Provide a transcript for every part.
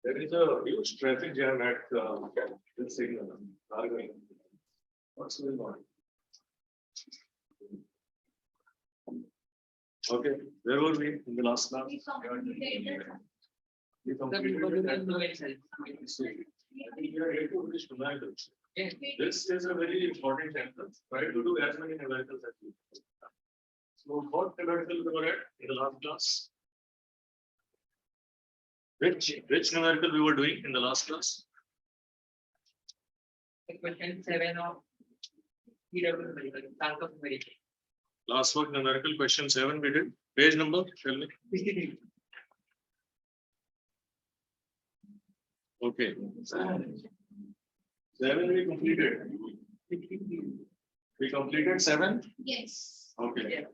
There is a huge traffic jam at this signal. What's going on? Okay, where were we in the last class? We completed it. This is a very important chapter. Try to do as many numericals as you can. So, what numerical we were at in the last class? Which numerical we were doing in the last class? Question 7 of numerical. Last work numerical question 7 we did. Page number, tell me. 63. Okay. 7 we completed. 63. We completed 7? Yes. Okay. Yeah.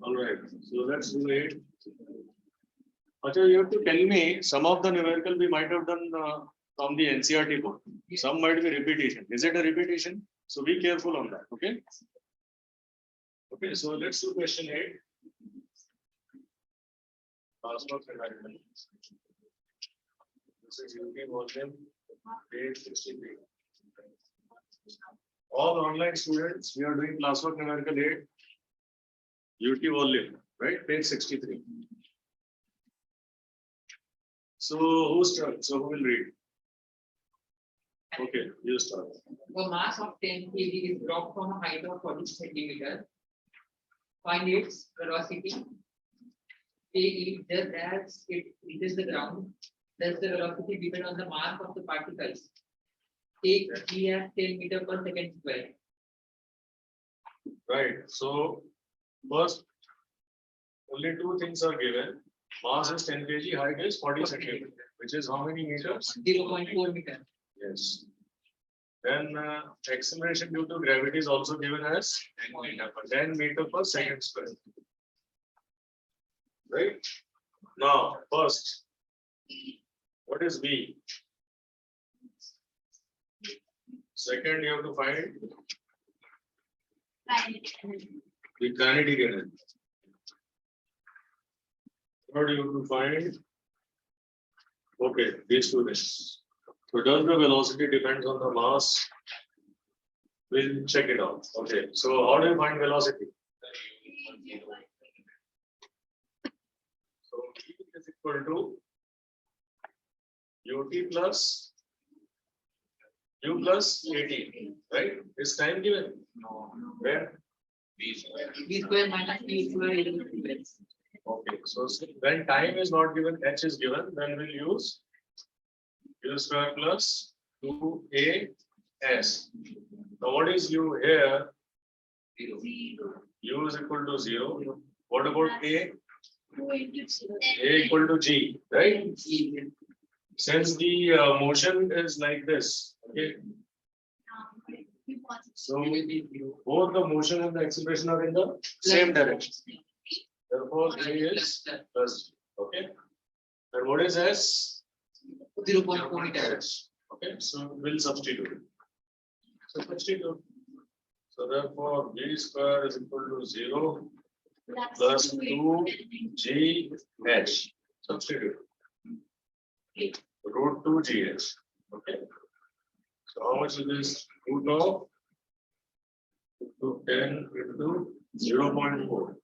All right. So let's do 8. Acha, you have to tell me some of the numerical we might have done from the NCERT book. Some might be repetition. Is it a repetition? So be careful on that. Okay. Okay. So let's do question 8. This is UP volume page 63. All online students, we are doing classwork numerical 8. UT volume, right? Page 63. So who starts? So who will read? Okay, you start. The mass of 10 kg is dropped from a height of 40 centimeters. Find its velocity. If just as it reaches the ground, does the velocity depend on the mass of the particles? Take G as 10 meters per second square. Right. So first, only two things are given. Mass is 10 kg, height is 40 centimeters, which is how many meters? 0.4 meters. Yes. Then acceleration due to gravity is also given as 10 meter per second square. Right? Now, first, what is V? Second, you have to find the kinetic energy. Third, you have to find, okay, these two things. So does the velocity depends on the mass? We'll check it out. Okay, so how do you find velocity? So E is equal to UT plus U plus AT, right? Is time given? No. Where? B square minus P square is equal to H. Okay, so when time is not given, H is given, then we'll use U square plus 2AS. Now what is U here? 0. U is equal to 0. What about A? 2 into 0. A equal to G, right? Since the motion is like this, okay? So both the motion and the acceleration are in the same direction. Therefore, A is plus, okay? And what is S? 0.4 meters. Okay, so we'll substitute. So substitute. So therefore, V square is equal to 0 plus 2GH. Substitute. Root 2GH. Okay. So how much is this? Root of 10 into 0.4.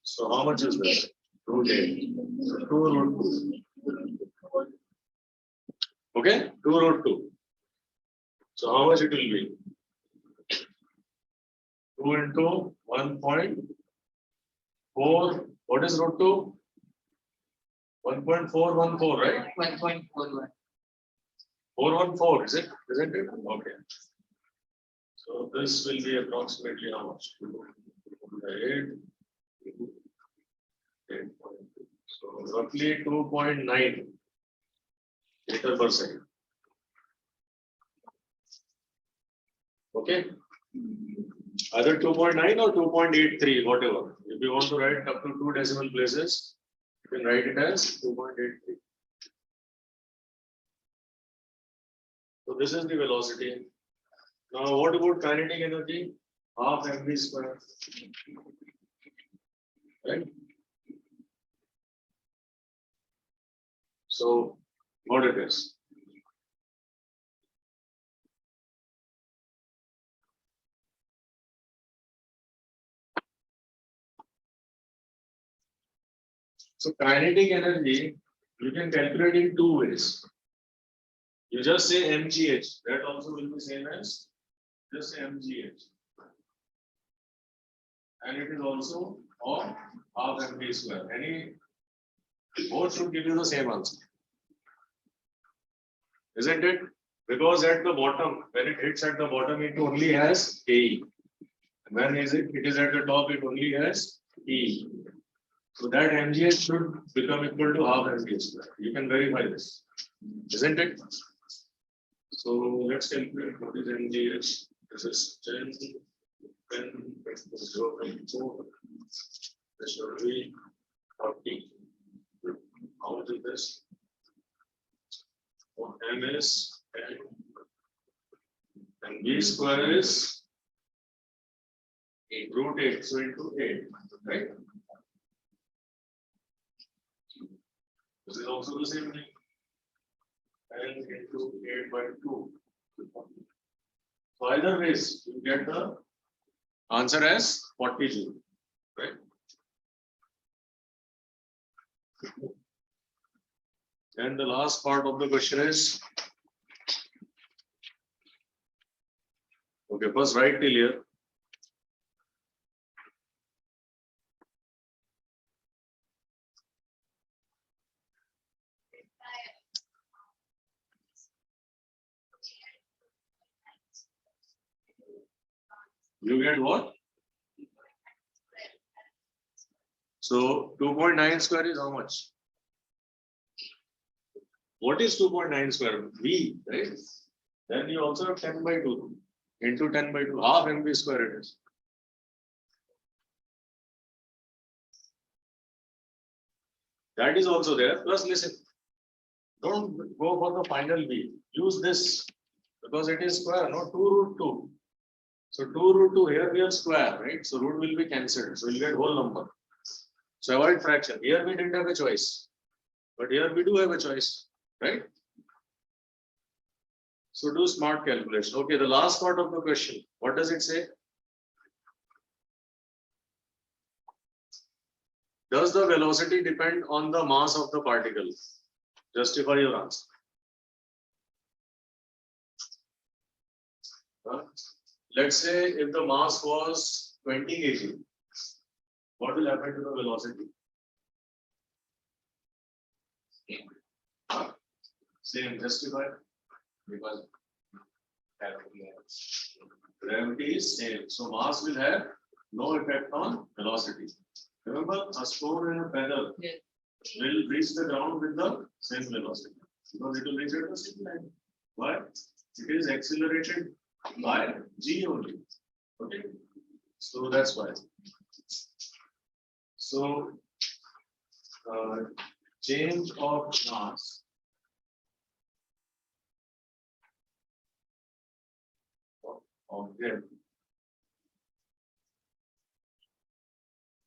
So how much is this? Root 8. So 2 root 2. Okay, 2 root 2. So how much it will be? 2 into 1.4. What is root 2? 1.414, right? 1.41. 414, is it? Isn't it? Okay. So this will be approximately how much? 8. So roughly 2.9 meter per second. Okay. Either 2.9 or 2.83, whatever. If you want to write up to 2 decimal places, you can write it as 2.83. So this is the velocity. Now, what about kinetic energy? half mv square. Right? So what it is? So kinetic energy you can calculate in two ways. You just say mgh. That also will be same as just say mgh. And it is also of half mv square. Any both should give you the same answer. Isn't it? Because at the bottom, when it hits at the bottom, it only has A. When is it? It is at the top, it only has E. So that mgh should become equal to half mg square. You can verify this. Isn't it? So let's calculate what is mgh. This is 10, 0.4. This should be 40. How much is this? So m is 10. And b square is root 8. So into 8. Right? This is also the same thing. And into 8 by 2. So either ways, you get the answer as 40 joule. Right? And the last part of the question is, okay, first write till here. You get what? So 2.9 square is how much? What is 2.9 square? V, right? Then you also have 10 by 2 into 10 by 2, half mv square it is. That is also there. Plus, listen, don't go for the final V. Use this because it is square, not 2 root 2. So 2 root 2 here we have square, right? So root will be cancelled. So you'll get whole number. So avoid fraction. Here we didn't have a choice, but here we do have a choice, right? So do smart calculation. Okay, the last part of the question. What does it say? Does the velocity depend on the mass of the particle? Justify your answer. Let's say if the mass was 20 kg, what will happen to the velocity? Same, justify. Because gravity is same. So mass will have no effect on velocity. Remember, a stone in a feather will reach the ground with the same velocity. Because it will reach at the same time. Why? It is accelerated by g only. Okay. So that's why. So change of mass of object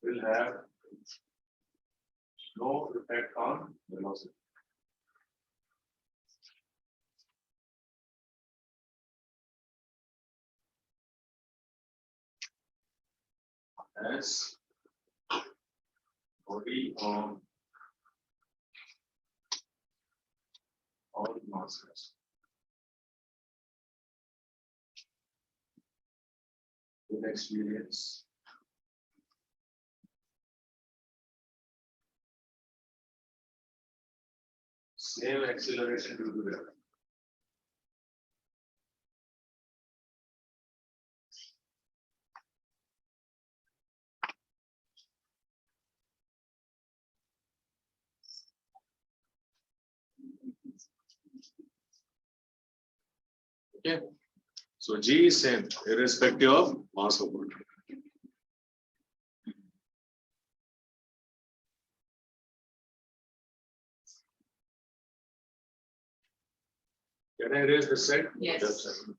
will have no effect on velocity. As body of all masses. With experience. Same acceleration due to gravity. Okay. So G is same irrespective of mass of body. Can I erase this side? Yes. Just a second.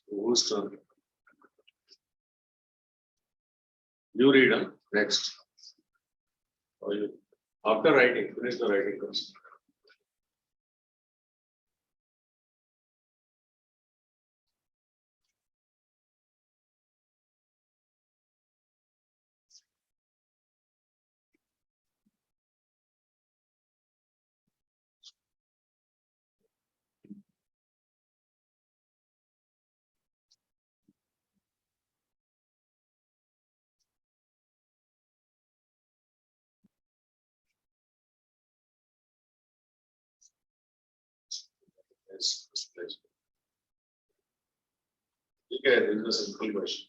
Whose turn? You read, huh? Next. Or you, after writing, finish the writing first. Yes, yes. Okay, this is a simple question.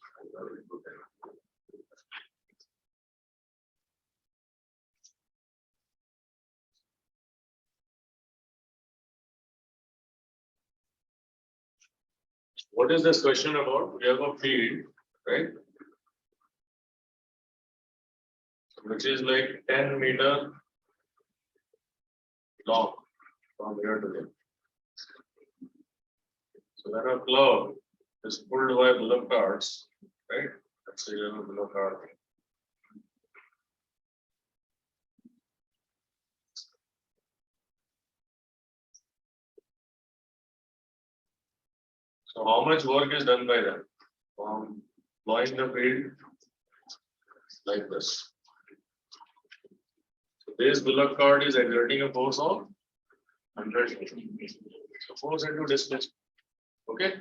What is this question about? We have a field, right? Which is like 10-meter long from here to there. So when a cloud is pulled by bullock carts, right? Let's say you have a bullock cart. So how much work is done by them? From plowing the field like this. So this bullock cart is exerting a force of 100. So force into displacement. Okay.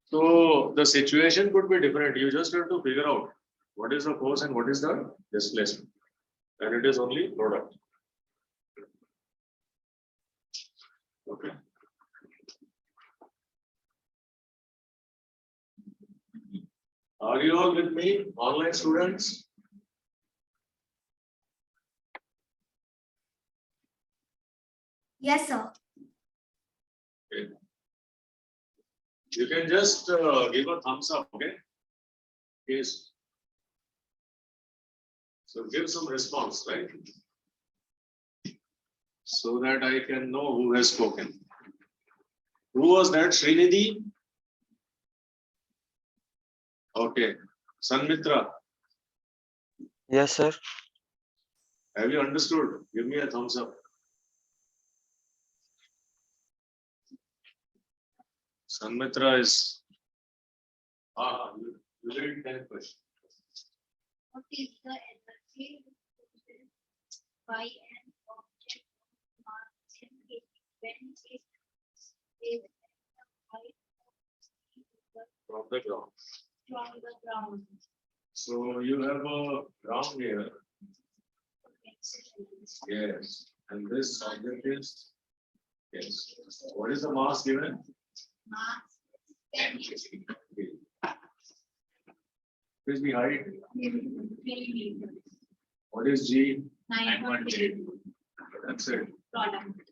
So the situation could be different. You just have to figure out what is the force and what is the displacement. And it is only product. Okay. Are you all with me, online students? Yes, sir. Okay. You can just give a thumbs up, okay? Yes. So give some response, right? So that I can know who has spoken. Who was that? Srinidhi? Okay. Sanmitra, Yes, sir. have you understood? Give me a thumbs up. Sanmitra is. You read 10 questions. What is the energy by an object of mass 10 kg when it is at the height of sea level From the ground. from the ground? So you have a ground here. Yes. And this object is. Yes. What is the mass given? Mass 10 kg. What is the height? 3 meters. What is G? 9.8 That's it. product.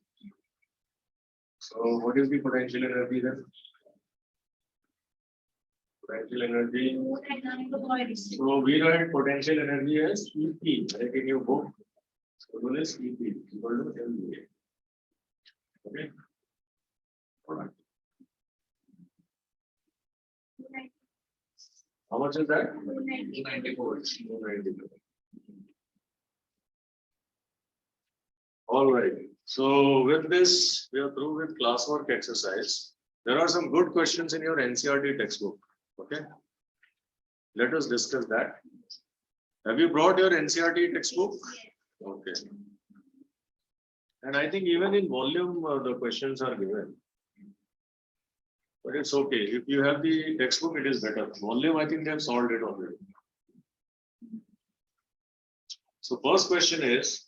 So what is the potential energy then? Potential energy. So we write potential energy as EP, like in your book. So one is EP equal to MVA. Okay. Alright. How much is that? 294. 294. All right. So with this, we are through with classwork exercise. There are some good questions in your NCERT textbook. Okay. Let us discuss that. Have you brought your NCERT textbook? Okay. And I think even in volume, the questions are given. But it's okay. If you have the textbook, it is better. Volume, I think they have solved it already. So first question is,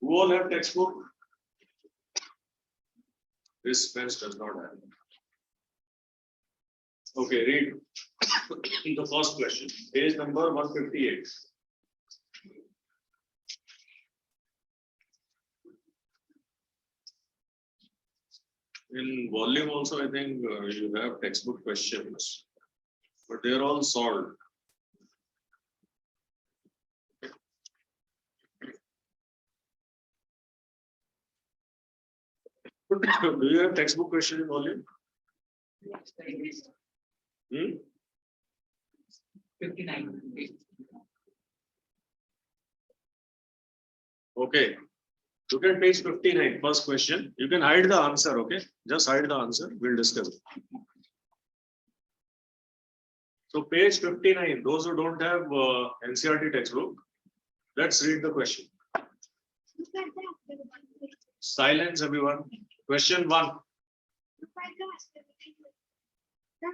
who all have textbook? This bench does not have. Okay, read the first question. Page number 158. In volume also, I think you have textbook questions, but they are all solved. Do you have textbook question in volume? Hmm? 59. Okay. Look at page 59, first question. You can hide the answer, okay? Just hide the answer. We'll discuss it. So page 59, those who don't have NCERT textbook, let's read the question. Look at the activity. Silence, everyone. Question 1. Look at the activity. The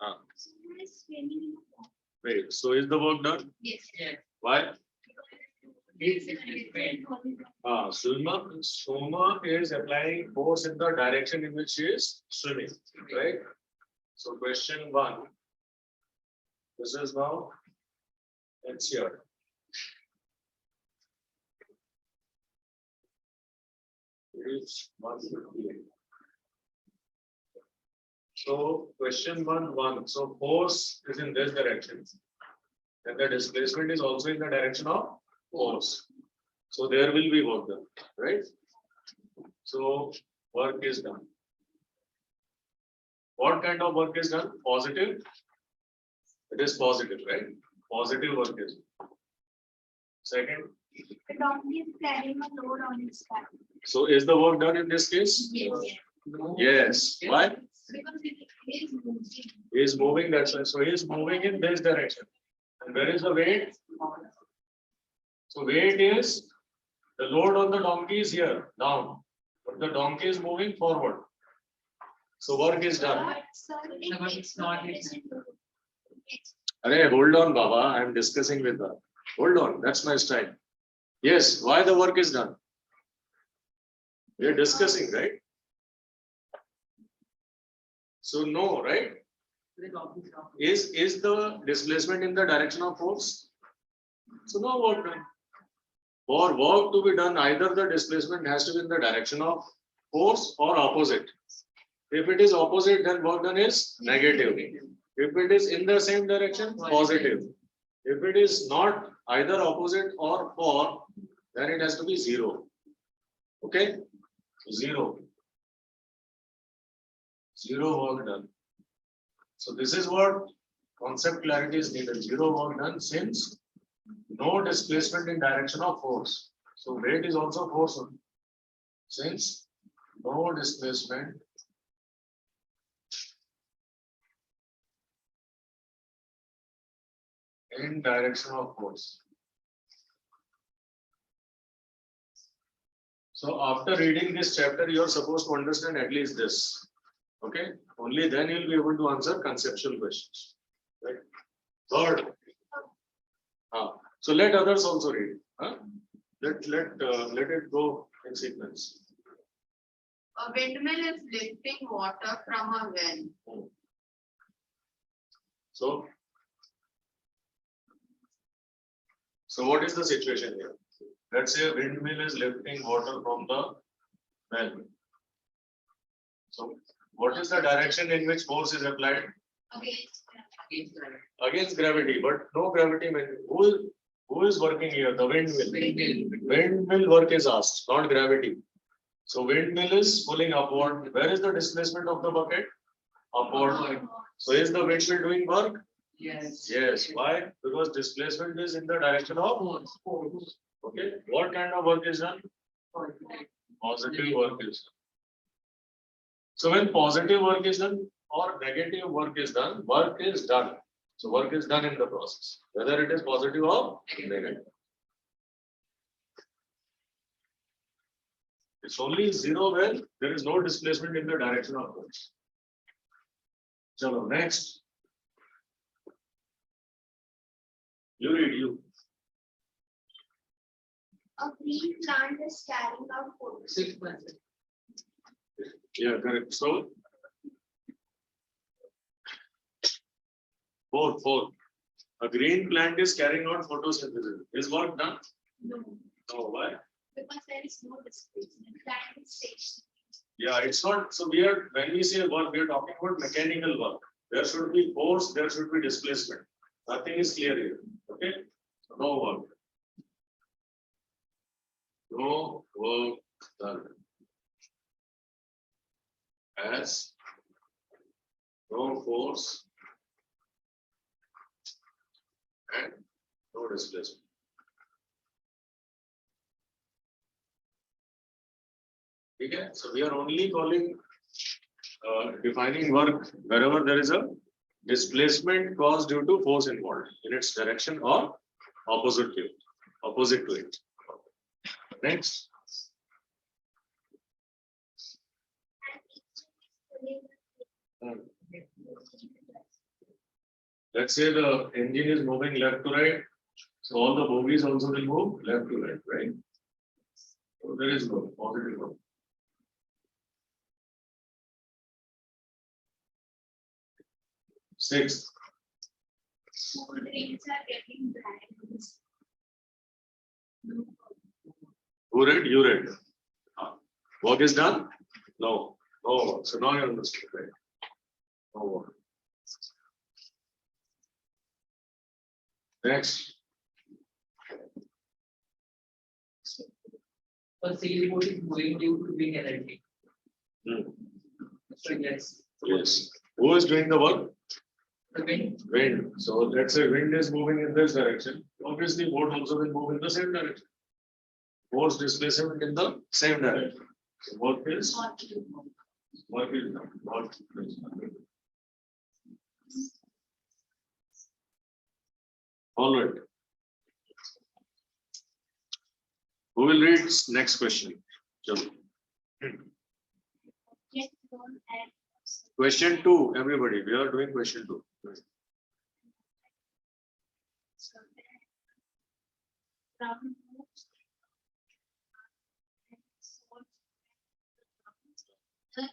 Ah, someone is swimming in a pond. wait, so is the work done? Yes. Yes. Why? It's Soma is applying force in the direction in which she is swimming, right? So question 1. This is now NCERT. Page 158. So question 1. So force is in this direction. And the displacement is also in the direction of force. So there will be work done, right? So work is done. What kind of work is done? Positive? It is positive, right? Positive work is done. Second, The donkey is carrying a load on its back. so is the work done in this case? Yes. Why? Because it is moving. He is moving that way. So he is moving in this direction. And where is the weight? So weight is the load on the donkey is here, down. But the donkey is moving forward. So work is done. But, sir, No, but it's not it. Arey, hold on, Baba. I am discussing with her. Hold on. That's my style. Yes. Why the work is done? We are discussing, right? So no, right? Is the displacement in the direction of force? So no work done. For work to be done, either the displacement has to be in the direction of force or opposite. If it is opposite, then work done is negative. If it is in the same direction, positive. If it is not either opposite or for, then it has to be 0. Okay? 0. 0 work done. So this is what concept clarity is needed. 0 work done since no displacement in direction of force. So weight is also force only. Since no displacement in direction of force. So after reading this chapter, you are supposed to understand at least this. Okay? Only then you will be able to answer conceptual questions. Right? Third. So let others also read. Let it go in sequence. A windmill is lifting water from a well. So what is the situation here? Let's say a windmill is lifting water from the well. So what is the direction in which force is applied? Against gravity, but no gravity. Who is working here? The windmill. Windmill work is asked, not gravity. So windmill is pulling upward. Where is the displacement of the bucket? Upward. So is the windmill doing work? Yes. Yes. Why? Because displacement is in the direction of. Okay. What kind of work is done? Positive work is done. So when positive work is done or negative work is done, work is done. So work is done in the process, whether it is positive or negative. It's only 0 when there is no displacement in the direction of force. So next. You read you. A green plant is carrying out photos. 6%. Yeah, correct. So 4. A green plant is carrying out photosynthesis. Is work done? No, No, why? because there is no displacement. Plant is stationary. Yeah, it's not. So when we say work, we are talking about mechanical work. There should be force, there should be displacement. Nothing is clear here. Okay? So no work. no work done. As no force and no displacement. Okay, so we are only calling defining work wherever there is a displacement caused due to force involved in its direction or opposite to it. Next, let's say the engine is moving left to right, so all the bogies also will move left to right, right? So there is no positive work. Sixth, Cold rains are getting bad. who read? You read. Work is done? No. No. So now you understand, right? No work. Next. A sailboat is moving due to wind energy. Hmm. So yes, Yes. Who is doing the work? the wind. Wind. So let's say wind is moving in this direction. Obviously, boat also will move in the same direction. Force displacement in the same direction. So work is done. Work is done. All right. Who will read next question? Chalo. Object thrown at Question 2, everybody. We are doing question 2. ground moves and swords the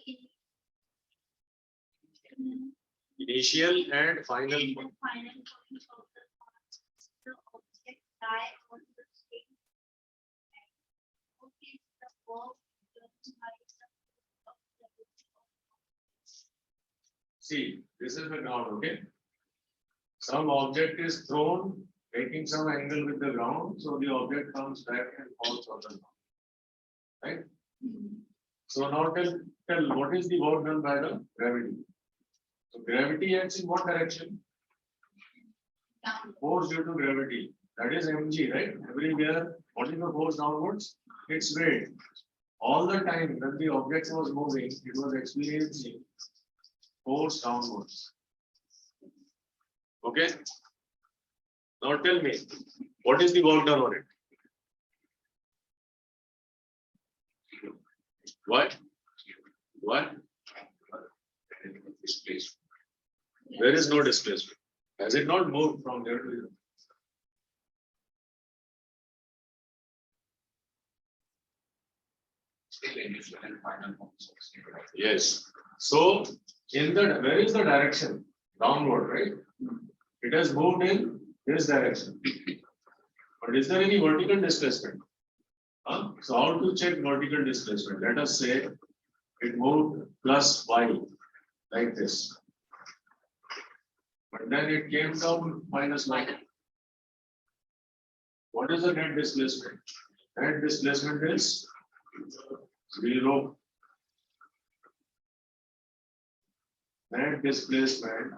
Initial and final. and the final point of the path, the object lie on the same line. What is the work done by the of the See, this is the ground, okay? Some object is thrown, making some angle with the ground, so the object comes back and falls on the ground. Right? So now tell what is the work done by the gravity? So gravity acts in what direction? down. Force due to gravity. That is mg, right? Everywhere, what is the force downwards? It's weight. All the time when the object was moving, it was experiencing force downwards. Okay? Now tell me, what is the work done on it? Why? Why? Displacement. There is no displacement. Has it not moved from there to here? Yes. So in the where is the direction? Downward, right? It has moved in this direction. But is there any vertical displacement? So how to check vertical displacement? Let us say it moved plus y like this. But then it came down minus y. What is the net displacement? Net displacement is 0. Net displacement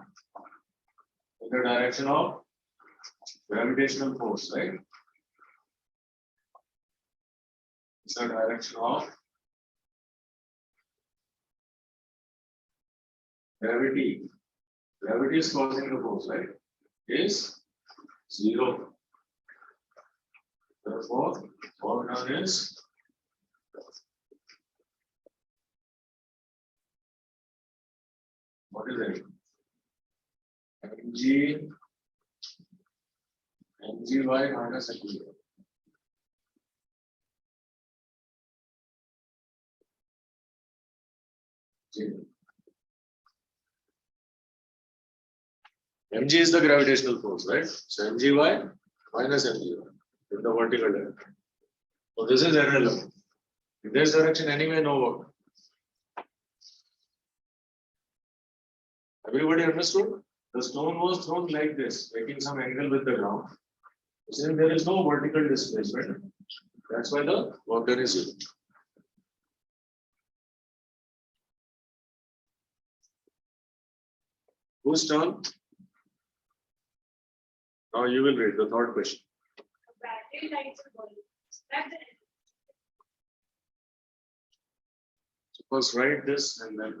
in the direction of gravitational force, right? It's the direction of gravity. Gravity is causing the force, right? Is 0. Therefore, work done is what is it? mgy minus mg. Mg is the gravitational force, right? So mgy minus mgy in the vertical direction. So this is irrelevant. In this direction, anyway, no work. Everybody understood? The stone was thrown like this, making some angle with the ground. Since there is no vertical displacement, That's why the work done is 0. Whose turn? Now you will read the third question. Battery lights a bulb. Describe the So first write this and then.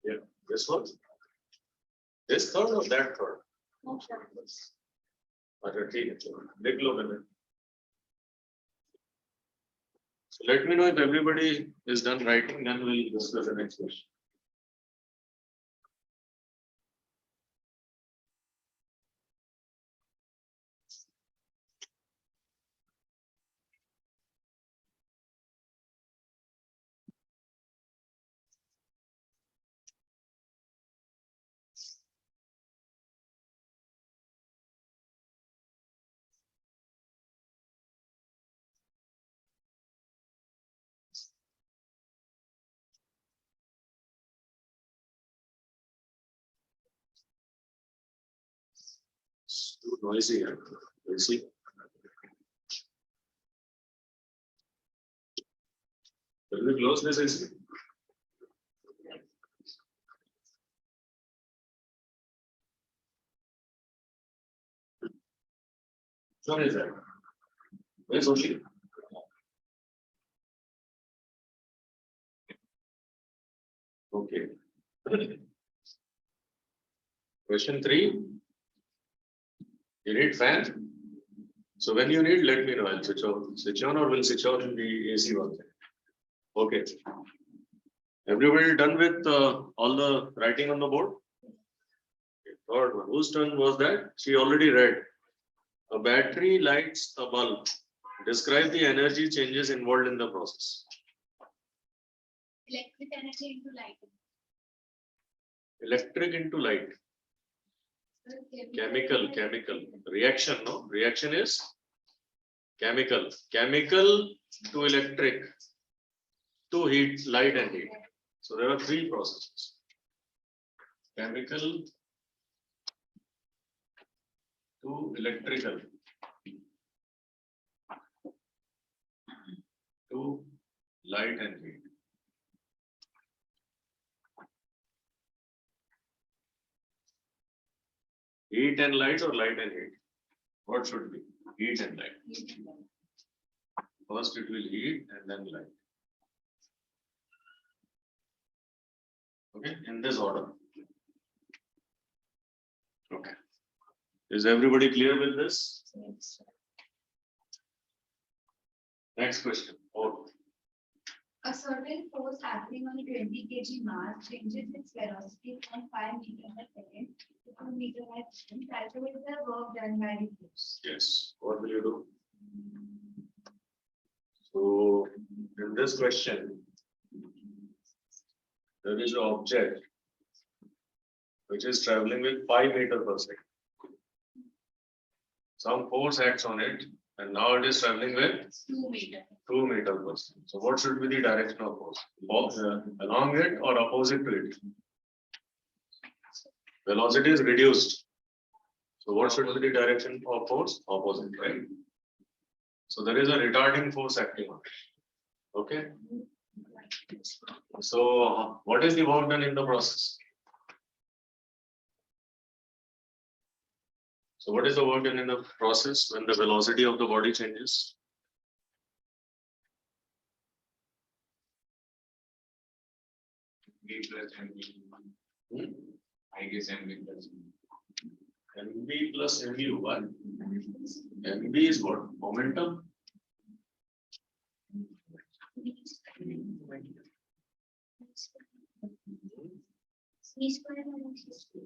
Yeah, this one. This third or that third? अच्छा ठीक है चलो देख लो मैंने. So let me know if everybody is done writing, then we'll discuss the next question. It's too noisy here. We'll see. Will we close this AC? Which one is that? Where's Oshi? Okay. Question 3. You need fan? So when you need, let me know. I'll switch on or will switch on the AC one. Okay. Everybody done with all the writing on the board? Okay, third one. Whose turn was that? She already read. A battery lights a bulb. Describe the energy changes involved in the process. electric energy into light. Electric into light. Chemical. Reaction, no? Reaction is chemical. Chemical to electric to heat, light and heat. So there are 3 processes. Chemical to electrical to light and heat. Heat and light or light and heat? What should be? Heat and light. First it will heat and then light. Okay, in this order. Okay. Is everybody clear with this? Next question. Oh, A certain force acting on a 20 kg mass changes its velocity from 5 meters per second to 2 meters per second. Calculate the work done by the force. yes. What will you do? So in this question, there is an object which is traveling with 5 meters per second. Some force acts on it, and now it is traveling with 2 meters. 2 meters per second. So what should be the direction of force? Along it or opposite to it? Velocity is reduced. So what should be the direction of force? Opposite, right? So there is a retarding force acting on it. Okay. So what is the work done in the process? So what is the work done in the process when the velocity of the body changes? I guess MB plus. MB plus MU, what? MB is what? Momentum? C square minus C square.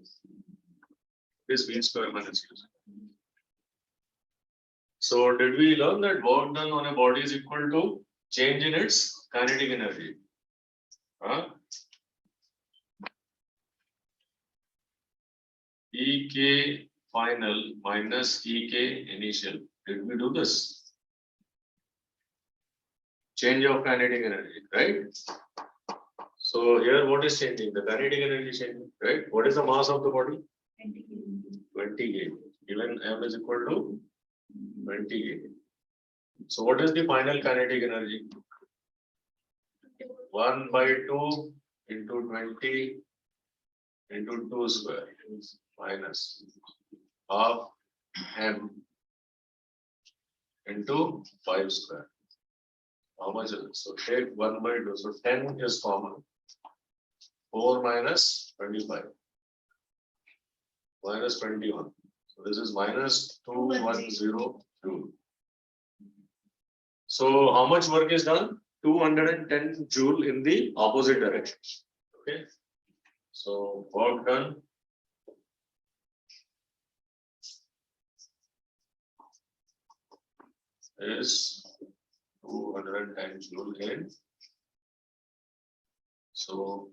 Is V square minus U square. So did we learn that work done on a body is equal to change in its kinetic energy? Huh? E EK final minus EK initial. Did we do this? Change of kinetic energy, right? So here what is changing? The kinetic energy changing, right? What is the mass of the body? 20 kg. Given M is equal to 20 kg. So what is the final kinetic energy? 1 by 2 into 20 into 2 square minus half M into 5 square. How much is it? So take 1 by 2. So 10 is common. 4 minus 25. Minus 21. So this is minus 210 joule. So how much work is done? 210 joule in the opposite direction. Okay. So work done. Is 210 joule in. So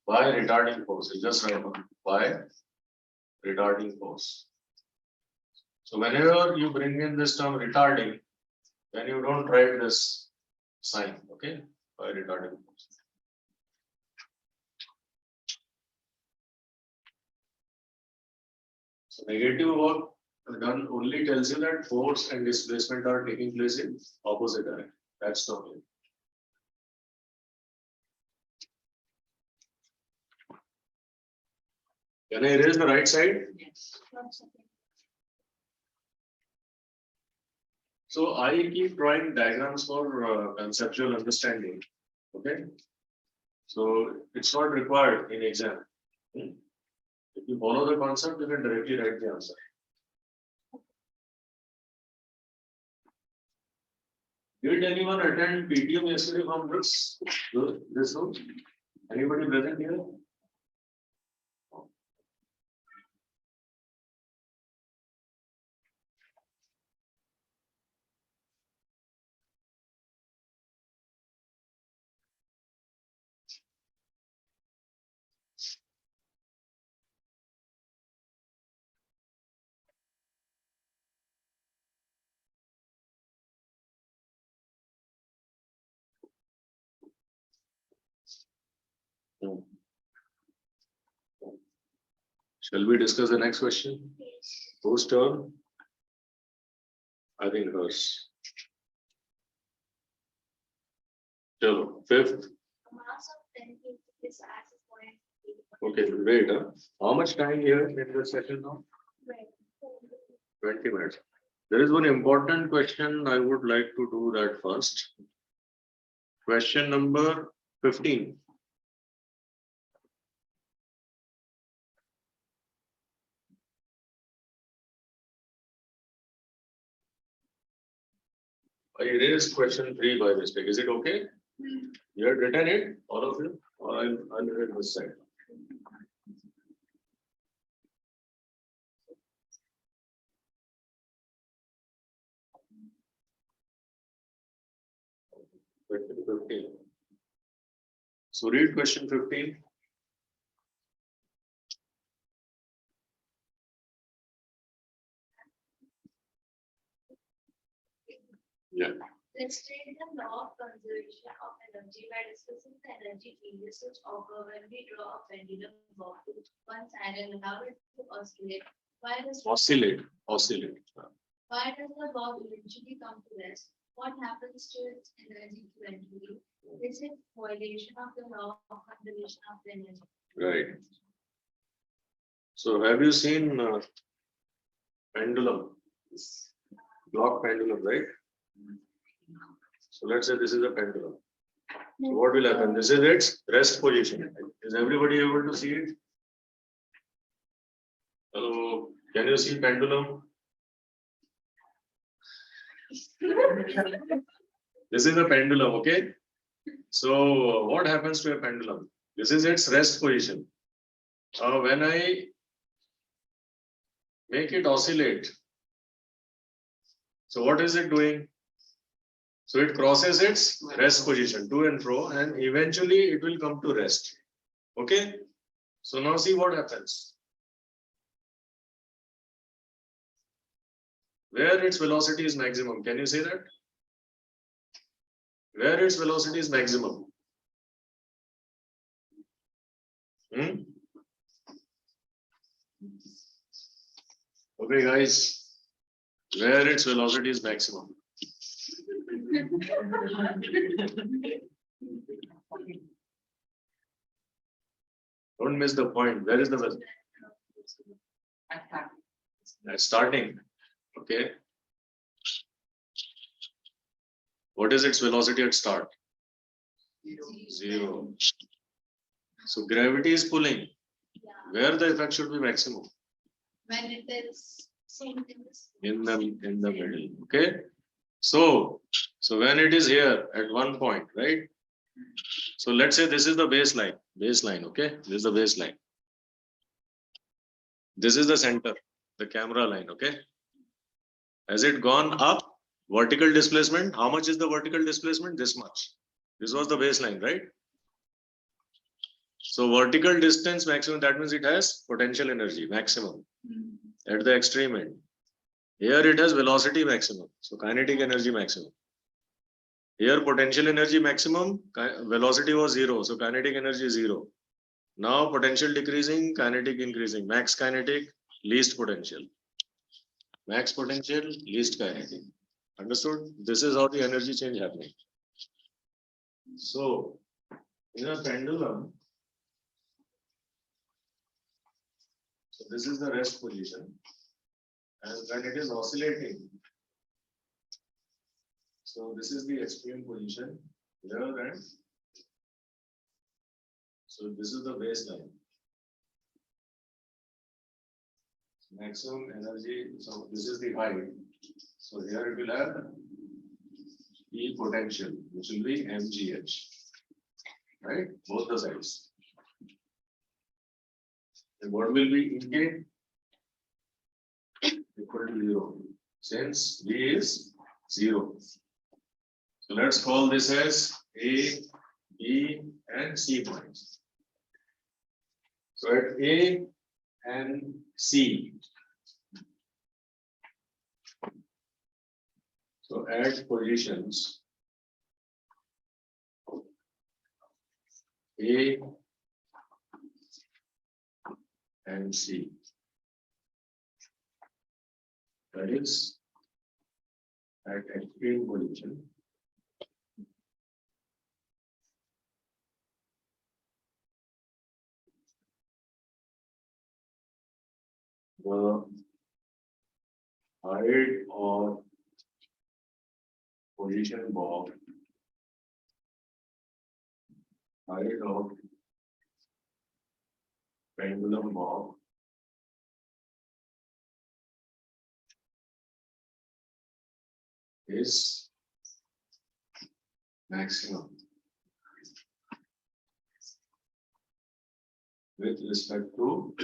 by retarding force, you just write down by retarding force. So whenever you bring in this term retarding, then you don't write this sign, okay? By retarding force. So negative work done only tells you that force and displacement are taking place in opposite direction. That's the only. Can I erase the right side? Yes. So I keep drawing diagrams for conceptual understanding. Okay. So it's not required in exam. If you follow the concept, you can directly write the answer. Did anyone attend PTM yesterday from this room? Anybody present here? No. Shall we discuss the next question? Whose turn? I think hers. Chalo, fifth. Mass of 10 kg is as a point. Okay, wait. How much time here in the session now? 20 minutes. There is one important question I would like to do that first. Question number 15. I erased question 3 by mistake. Is it okay? You had written it, all of you, or I'll read this side. Question 15. So read question 15. Yeah. Let's take the law of conservation of energy by discussing the energy changes which occur when we draw a pendulum bob to one side and allow it to oscillate. Why does Oscillate. why does the bob eventually come to rest? What happens to its energy eventually? Is it violation of the law of conservation of the energy? Right. So have you seen pendulum? Clock pendulum, right? So let's say this is a pendulum. So what will happen? This is its rest position. Is everybody able to see it? Hello, can you see pendulum? This is a pendulum, okay? So what happens to a pendulum? This is its rest position. When I make it oscillate, so what is it doing? So it crosses its rest position to and fro, and eventually it will come to rest. Okay. So now see what happens. where its velocity is maximum. Can you say that? Where its velocity is maximum? Hmm? Okay, guys, where its velocity is maximum. Don't miss the point. Where is the velocity? At starting. Okay. What is its velocity at start? Zero. So gravity is pulling. Yeah, Where the effect should be maximum? when it is same in this. In the middle. Okay. So when it is here at one point, right? So let's say this is the baseline. Baseline, okay? This is the baseline. This is the center, the camera line, okay? Has it gone up? Vertical displacement. How much is the vertical displacement? This much. This was the baseline, right? So vertical distance maximum, that means it has potential energy maximum at the extreme end. Here it has velocity maximum, so kinetic energy maximum. Here potential energy maximum, velocity was zero, so kinetic energy is zero. Now potential decreasing, kinetic increasing, max kinetic, least potential. Max potential, least kinetic. Understood? This is how the energy change happening. So in a pendulum, so this is the rest position, and when it is oscillating, so this is the extreme position here, and so this is the baseline. Maximum energy, so this is the height. So here it will have E potential, which will be mgh, right? Both the sides. And what will be Ek? Equal to 0, since V is 0. So let's call this as A, B, and C points. So at A and C, so at positions A and C, that is at extreme position, the height of position bob, height of pendulum bob is maximum with respect to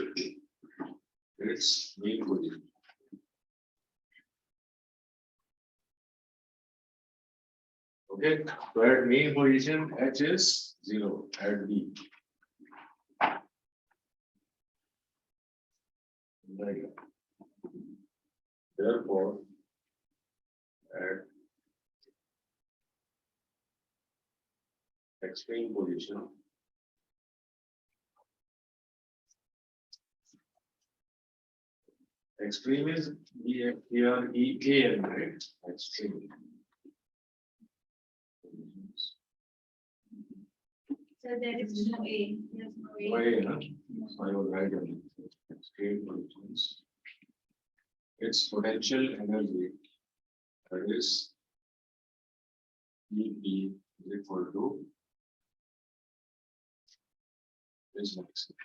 its mean position. Okay, so at mean position H is 0 at B. Right. Therefore, at extreme position, extreme is here EAN, right? Extreme. So there is no A, there's no A. Why, huh? So I was right on it. Extreme positions. Its potential energy, that is EP is equal to this maximum.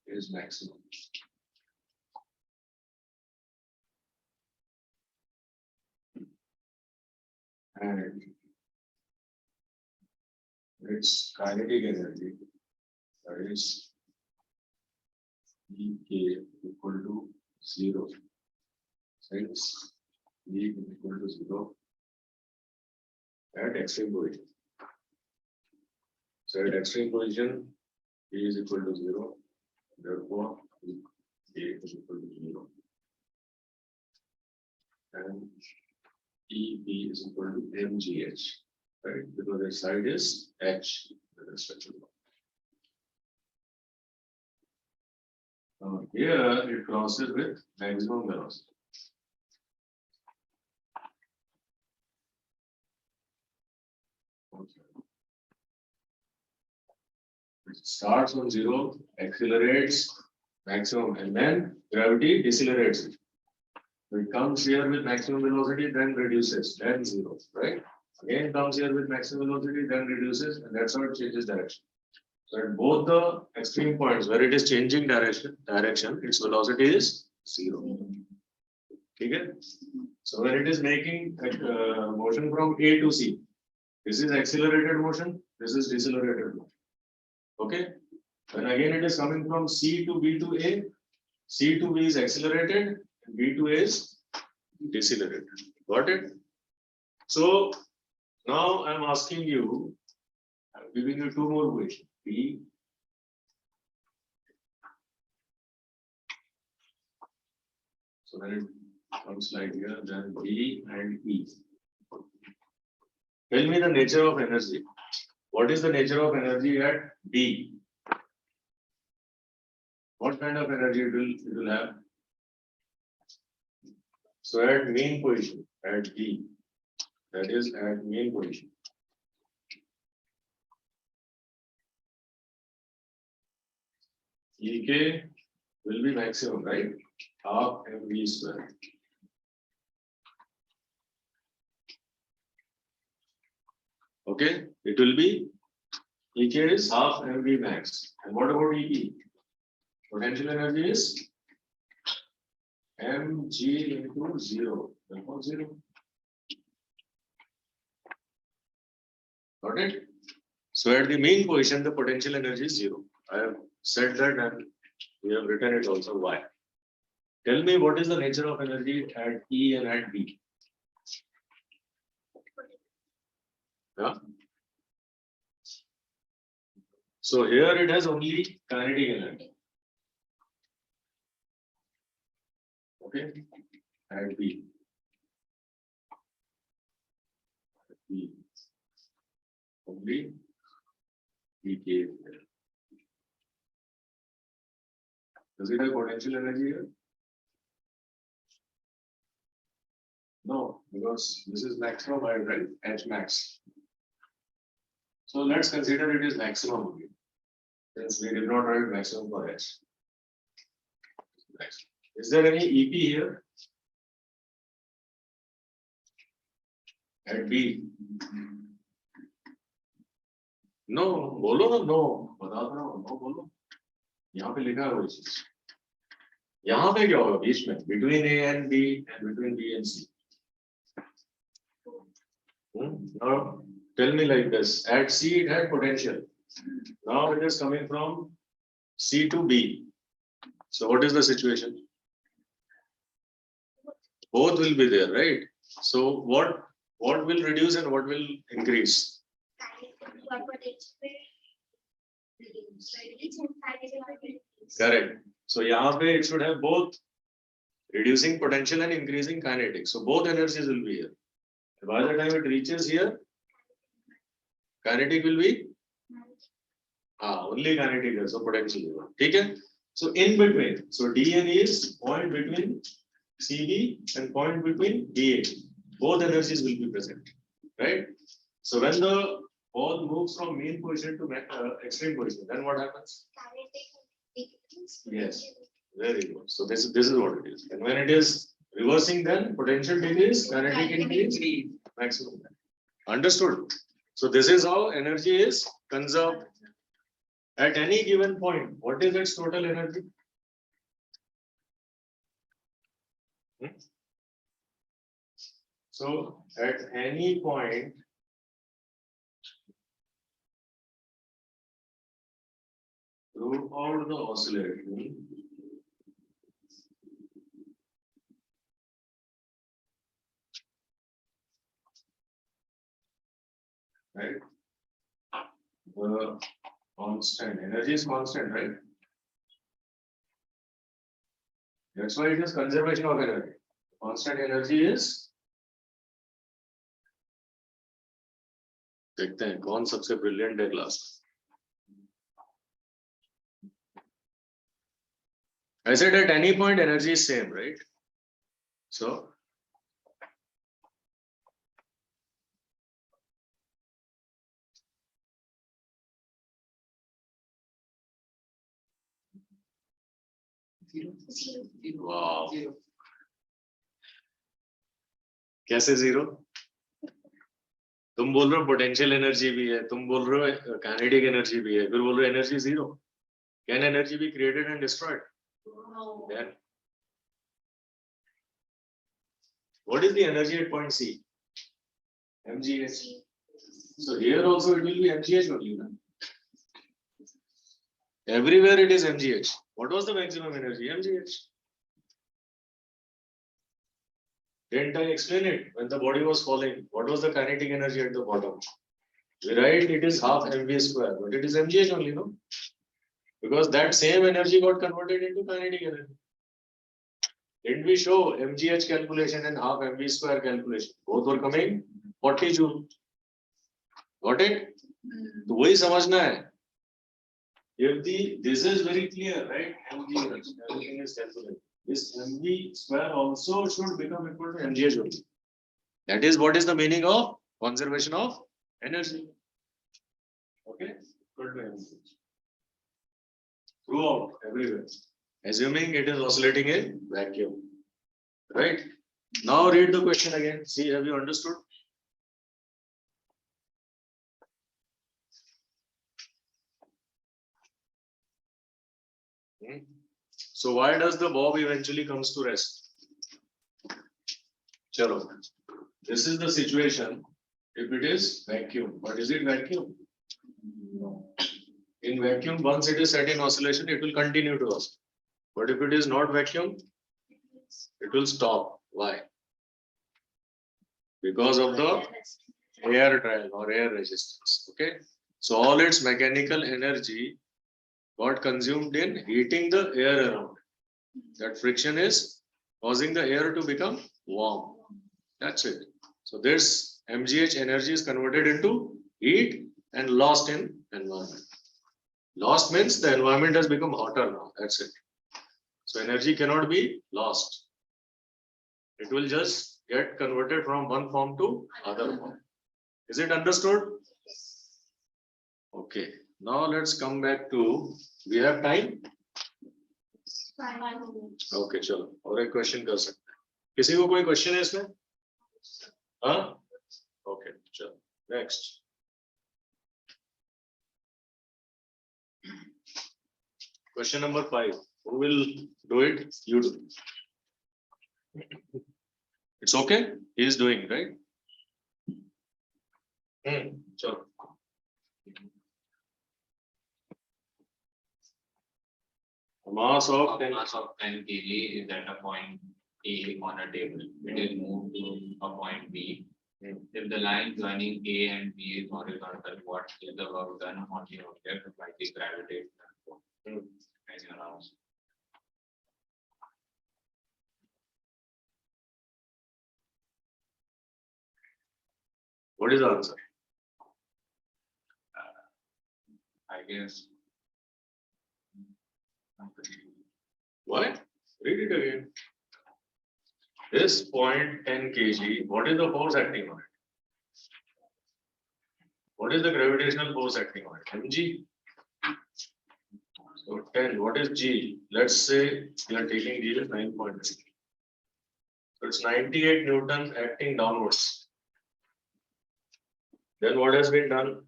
Is maximum. And its kinetic energy, that is Ek equal to 0, since E is equal to 0 at extreme position. So at extreme position, E is equal to 0, therefore A is equal to 0. And EB is equal to mgh, right? Because the side is h with respect to the. Now here it crosses with maximum velocity. Okay. It starts on 0, accelerates maximum, and then gravity decelerates it. So it comes here with maximum velocity, then reduces, then 0, right? Again comes here with maximum velocity, then reduces, and that's how it changes direction. So at both the extreme points where it is changing direction, its velocity is 0. Okay? So when it is making motion from A to C, this is accelerated motion, this is decelerated motion. Okay? When again it is coming from C to B to A, C to B is accelerated, and B to A is decelerated. Got it? So now I am asking you, I am giving you two more questions. B. So when it comes like here, then B and E. Tell me the nature of energy. What is the nature of energy at D? What kind of energy it will have? So at mean position, at D, that is at mean position. EK will be maximum, right? Half mv square. Okay, it will be EK is half mv max. And what about EP? Potential energy is mg into 0. Therefore 0. Got it? So at the main position, the potential energy is 0. I have said that and we have written it also. Why? Tell me what is the nature of energy at E and at B? Yeah. So here it has only kinetic energy. Okay. At B. At B. Only EK. Does it have potential energy here? No, because this is maximum, right? H max. So let's consider it is maximum only, since we did not write maximum for H. Next. Is there any EP here? At B? No, बोलो ना no, बता रहा हूँ no बोलो. यहाँ पे लिखा है वो चीज. यहाँ पे क्या होगा बीच में? Between A and B and between B and C. Now tell me like this. At C it had potential. Now it is coming from C to B. So what is the situation? Both will be there, right? So what will reduce and what will increase? Correct. So यहाँ पे it should have both reducing potential and increasing kinetic. So both energies will be here. By the time it reaches here, kinetic will be only kinetic here, so potential. Okay? So in between, so D and E is point between CB and point between DA. Both energies will be present, right? So when the ball moves from mean position to extreme position, then what happens? Yes, very good. So this is what it is. And when it is reversing, then potential decrease, kinetic increase, maximum. Understood? So this is how energy is conserved at any given point. What is its total energy? So at any point, throughout the oscillation, right? The constant energy is constant, right? That's why it is conservation of energy. Constant energy is. देखते हैं कौन सबसे brilliant है class. I said at any point energy is same, right? So. Wow. कैसे zero? तुम बोल रहे हो पोटेंशियल एनर्जी भी है, तुम बोल रहे हो काइनेटिक एनर्जी भी है, फिर बोल रहे हो energy zero. Can energy be created and destroyed? Then what is the energy at point C? mgh. So here also it will be mgh only. Na? Everywhere it is mgh. What was the maximum energy? Mgh. Didn't I explain it? When the body was falling, what was the kinetic energy at the bottom? We write it is half mv square, but it is mgh only, no? Because that same energy got converted into kinetic energy. Didn't we show mgh calculation and half mv square calculation? Both were coming 40 joule. Got it? तो वही समझना है. If this is very clear, right? mgh, everything is calculated. This mv square also should become equal to mgh only. That is what is the meaning of conservation of energy. Okay? Equal to mgh. Throughout, everywhere. Assuming it is oscillating in vacuum. Right? Now read the question again. See, have you understood? So why does the bob eventually comes to rest? Chalo. This is the situation if it is vacuum. But is it vacuum? No. In vacuum, once it is set in oscillation, it will continue to oscillate. But if it is not vacuum, it will stop. Why? Because of the air trial or air resistance. Okay. So all its mechanical energy got consumed in heating the air around. That friction is causing the air to become warm. That's it. So this mgh energy is converted into heat and lost in environment. Lost means the environment has become hotter now. That's it. So energy cannot be lost. It will just get converted from one form to other form. Is it understood? Okay. Now let's come back to. We have time? Okay, चलो और एक question कर सकते हैं. किसी को कोई question है इसमें? हाँ? Okay, चलो. Next. Question number 5. Who will do it? You do. It's okay? He is doing, right? Sure. Mass of 10 kg is at a point A on a table. It is moved to a point B. If the line joining A and B is horizontal, what is the work done on the object by the gravitational force? What is the answer? I guess. What? Read it again. This point 10 kg, what is the force acting on it? What is the gravitational force acting on it? mg. So 10, what is g? Let's say we are taking g as 9.3. So it's 98 newtons acting downwards. Then what has been done?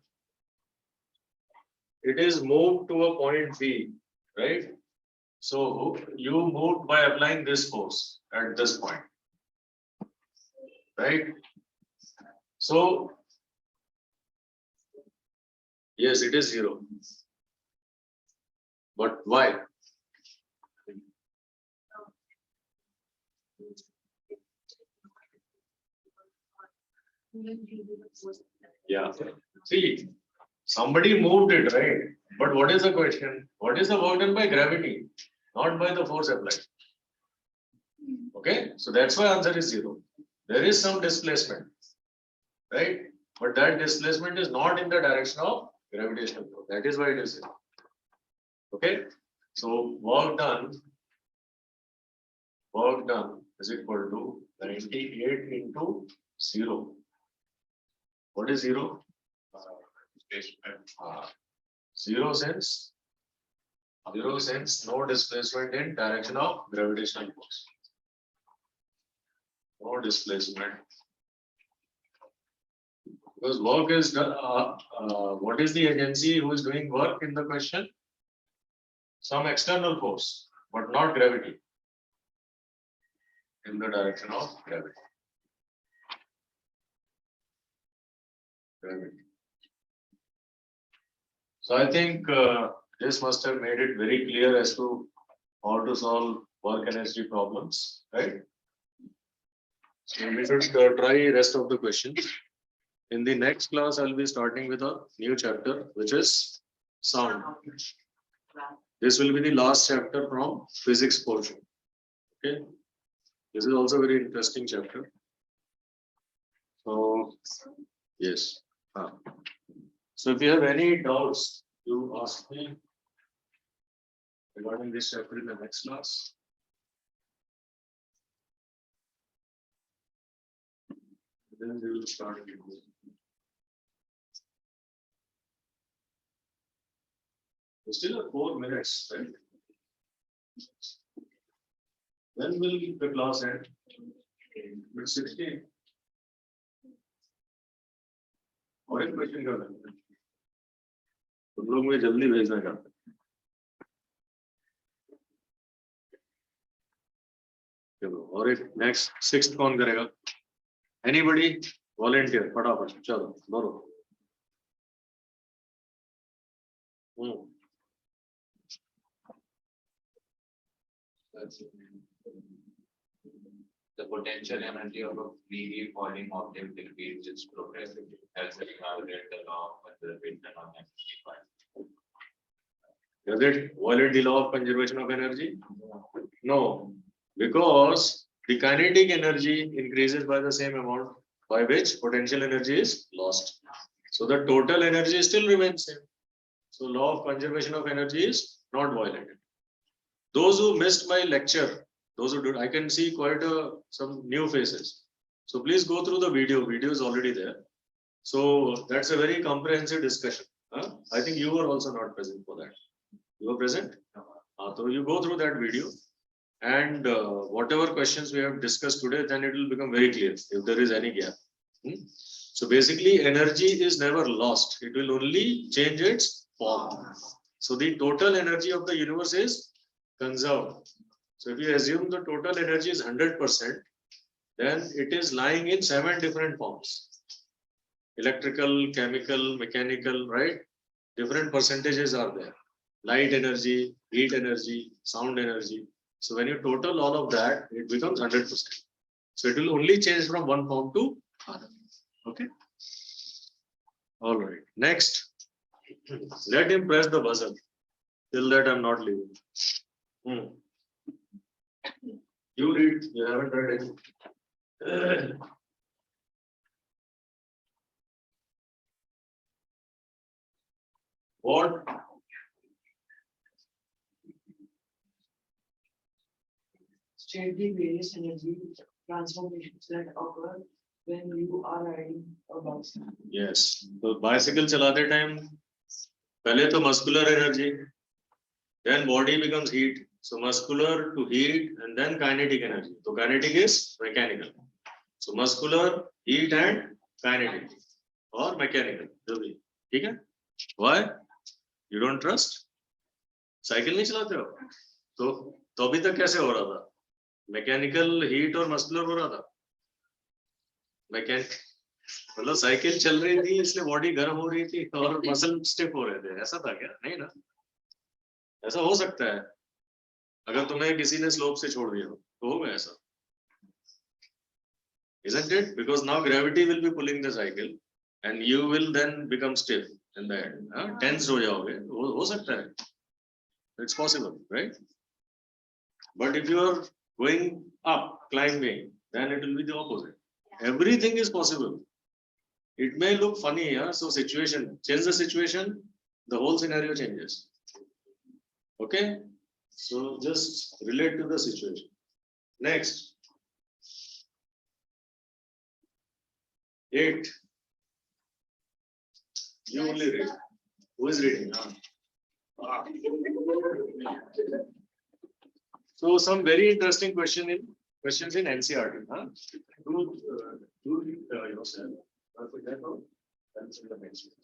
It is moved to a point B, right? So you moved by applying this force at this point, right? So yes, it is 0. But why? Yeah. See, somebody moved it, right? But what is the question? What is the work done by gravity, not by the force applied? Okay, so that's why answer is 0. There is some displacement, right? But that displacement is not in the direction of gravitational force. That is why it is 0. Okay, so work done is equal to 98 into 0. What is 0? Zero sense. No displacement in direction of gravitational force. No displacement. Because work is done. What is the agency who is doing work in the question? Some external force, but not gravity. In the direction of gravity. So I think this must have made it very clear as to how to solve work energy problems, right? So we should try rest of the questions. In the next class, I'll be starting with a new chapter, which is sound. This will be the last chapter from physics portion. Okay. This is also a very interesting chapter. So, yes. So if you have any doubts, you ask me regarding this chapter in the next class. Then we will start again. We still have 4 minutes, right? When will the class end? With 16. और एक question कर रहे हैं तुम लोग में जल्दी भेजना चाहते चलो और एक नेक्स्ट 6th कौन करेगा एनीबॉडी वॉलंटियर फटाफट चलो बोलो The potential energy of a freely falling object decreases progressively as we have read the law of conservation on energy. Does it violate the law of conservation of energy? No, because the kinetic energy increases by the same amount by which potential energy is lost. So the total energy still remains same. So law of conservation of energy is not violated. Those who missed my lecture, those who did, I can see quite some new faces. So please go through the video. Video is already there. So that's a very comprehensive discussion. I think you were also not present for that. You were present? So you go through that video and whatever questions we have discussed today, then it will become very clear if there is any gap. So basically energy is never lost. It will only change its form. So the total energy of the universe is conserved. So if you assume the total energy is 100%, then it is lying in 7 different forms. Electrical, chemical, mechanical, right? Different percentages are there. Light energy, heat energy, sound energy. So when you total all of that, it becomes 100%. So it will only change from one form to another. Okay. All right. Next, let him press the buzzer. Till that, I'm not leaving. You read. You haven't read any. What? State the various energy transformations that occur when you are riding a bicycle. Yes. So bicycle chalate time, pehle to muscular energy, then body becomes heat. So muscular to heat and then kinetic energy. So kinetic is mechanical. So muscular, heat and kinetic or mechanical. Okay? Why? You don't trust? Cycle नहीं चलाते हो? तो अभी तक कैसे हो रहा था? Mechanical, heat और muscular हो रहा था? मतलब साइकिल चल रही थी इसलिए बॉडी गर्म हो रही थी और मसल स्टिफ हो रहे थे ऐसा था क्या नहीं ना ऐसा हो सकता है अगर तुम्हें किसी ने स्लोप से छोड़ दिया तो होगा ऐसा isn't it because now gravity will be pulling the cycle and you will then become stiff in the end tense हो जाओगे हो सकता है it's possible right but if you are going up, climbing, then it will be the opposite. Everything is possible. It may look funny, yeah. So situation, change the situation, the whole scenario changes. Okay, so just relate to the situation. Next. 8. You only read. Who is reading? Ah. So some very interesting questions in NCRT. Huh? Do read yourself. For example, that's in the next one.